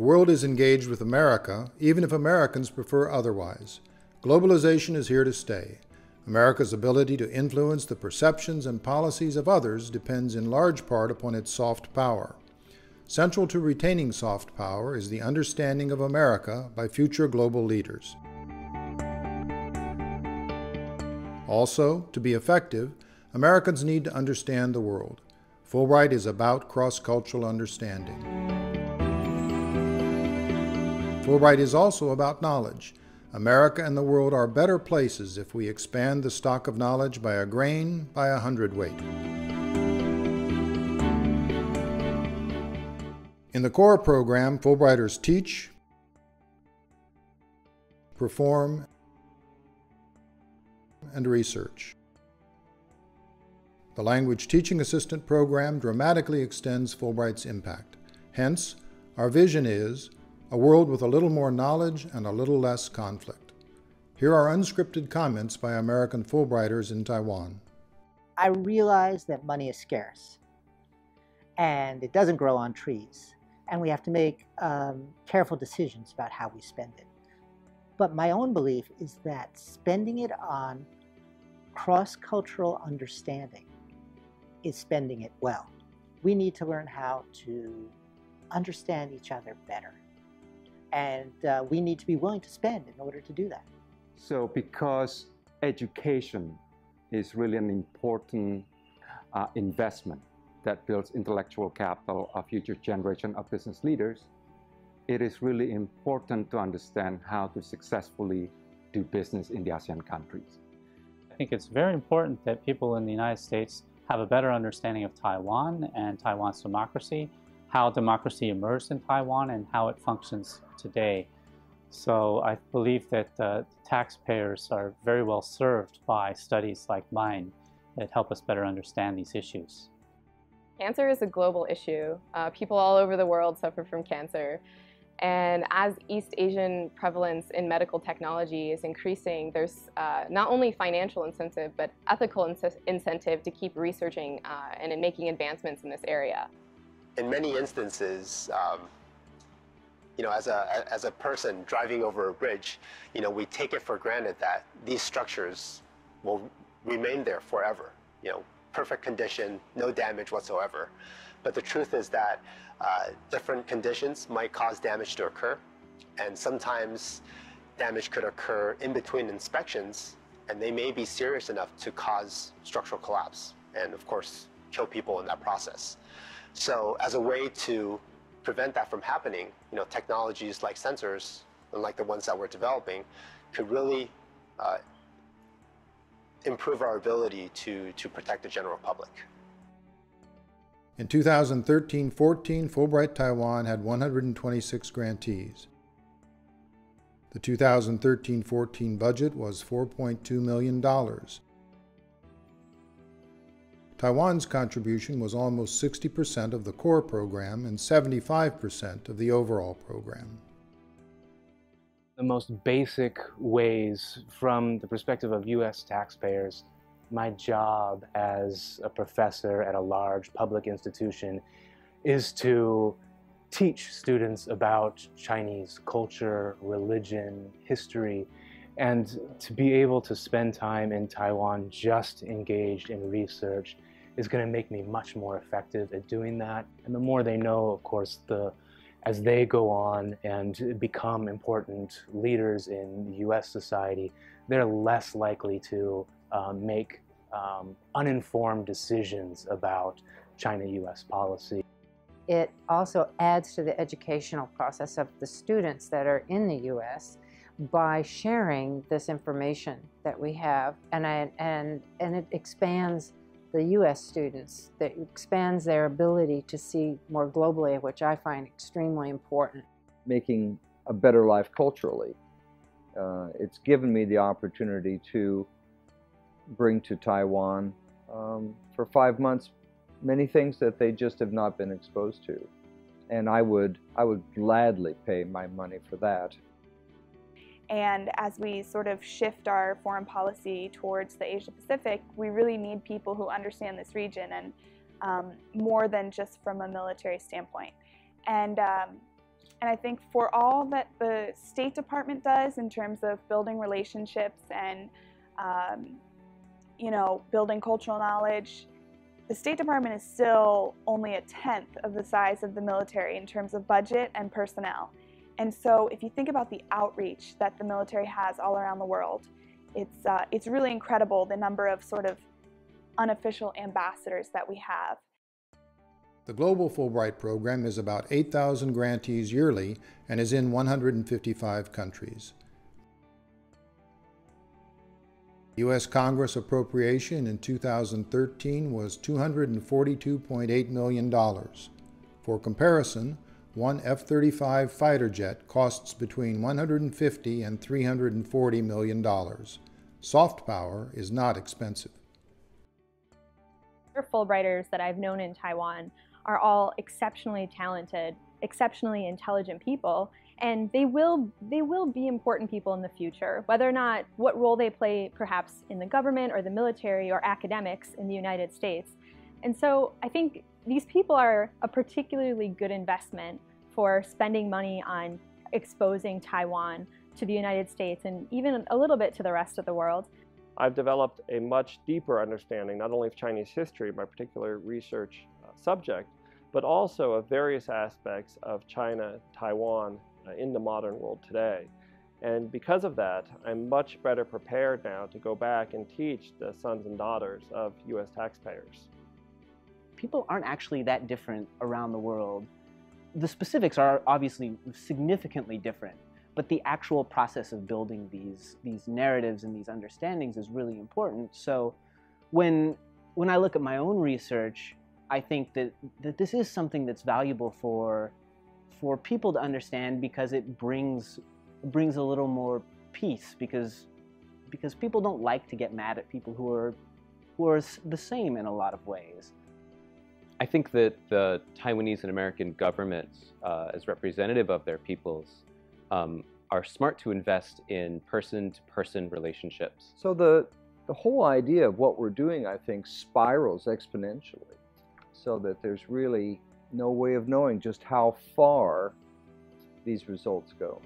world is engaged with America, even if Americans prefer otherwise. Globalization is here to stay. America's ability to influence the perceptions and policies of others depends in large part upon its soft power. Central to retaining soft power is the understanding of America by future global leaders. Also, to be effective, Americans need to understand the world. Fulbright is about cross-cultural understanding. Fulbright is also about knowledge. America and the world are better places if we expand the stock of knowledge by a grain, by a hundredweight. In the core program, Fulbrighters teach, perform, and research. The Language Teaching Assistant program dramatically extends Fulbright's impact. Hence, our vision is a world with a little more knowledge and a little less conflict. Here are unscripted comments by American Fulbrighters in Taiwan. I realize that money is scarce and it doesn't grow on trees, and we have to make careful decisions about how we spend it. But my own belief is that spending it on cross-cultural understanding is spending it well. We need to learn how to understand each other better. And we need to be willing to spend in order to do that. So because education is really an important investment that builds intellectual capital of future generation of business leaders, it is really important to understand how to successfully do business in the ASEAN countries. I think it's very important that people in the United States have a better understanding of Taiwan and Taiwan's democracy, how democracy emerged in Taiwan, and how it functions today. So I believe that taxpayers are very well served by studies like mine that help us better understand these issues. Cancer is a global issue. People all over the world suffer from cancer. And as East Asian prevalence in medical technology is increasing, there's not only financial incentive, but ethical incentive to keep researching and in making advancements in this area. In many instances, as a person driving over a bridge, we take it for granted that these structures will remain there forever. Perfect condition, no damage whatsoever. But the truth is that different conditions might cause damage to occur, and sometimes damage could occur in between inspections, and they may be serious enough to cause structural collapse and, of course, kill people in that process. So as a way to prevent that from happening, technologies like sensors, and like the ones that we're developing, could really improve our ability to protect the general public. In 2013-14, Fulbright Taiwan had 126 grantees. The 2013-14 budget was $4.2 million. Taiwan's contribution was almost 60% of the core program and 75% of the overall program. The most basic ways, from the perspective of U.S. taxpayers, my job as a professor at a large public institution is to teach students about Chinese culture, religion, history, and to be able to spend time in Taiwan just engaged in research is going to make me much more effective at doing that. And the more they know, of course, as they go on and become important leaders in U.S. society, they're less likely to make uninformed decisions about China-U.S. policy. It also adds to the educational process of the students that are in the U.S. by sharing this information that we have, and it expands the U.S. students, that expands their ability to see more globally, which I find extremely important. Making a better life culturally. It's given me the opportunity to bring to Taiwan for 5 months many things that they just have not been exposed to, and I would gladly pay my money for that. And as we sort of shift our foreign policy towards the Asia Pacific, we really need people who understand this region, and more than just from a military standpoint. And And I think for all that the State Department does in terms of building relationships and building cultural knowledge, the State Department is still only a tenth of the size of the military in terms of budget and personnel. And so if you think about the outreach that the military has all around the world, it's really incredible the number of sort of unofficial ambassadors that we have. The Global Fulbright Program is about 8,000 grantees yearly and is in 155 countries. U.S. Congress appropriation in 2013 was $242.8 million. For comparison, one F-35 fighter jet costs between $150 and $340 million. Soft power is not expensive. Fulbrighters that I've known in Taiwan are all exceptionally talented, exceptionally intelligent people, and they will be important people in the future, whether or not what role they play perhaps in the government or the military or academics in the United States. And so I think these people are a particularly good investment for spending money on exposing Taiwan to the United States and even a little bit to the rest of the world. I've developed a much deeper understanding not only of Chinese history, my particular research subject, but also of various aspects of China, Taiwan in the modern world today. And because of that, I'm much better prepared now to go back and teach the sons and daughters of U.S. taxpayers. People aren't actually that different around the world. The specifics are obviously significantly different, but the actual process of building these narratives and these understandings is really important. So when I look at my own research, I think that this is something that's valuable for people to understand, because it brings a little more peace, because people don't like to get mad at people who are the same in a lot of ways. I think that the Taiwanese and American governments, as representative of their peoples, are smart to invest in person-to-person relationships. So the whole idea of what we're doing, I think, spirals exponentially, so that there's really no way of knowing just how far these results go.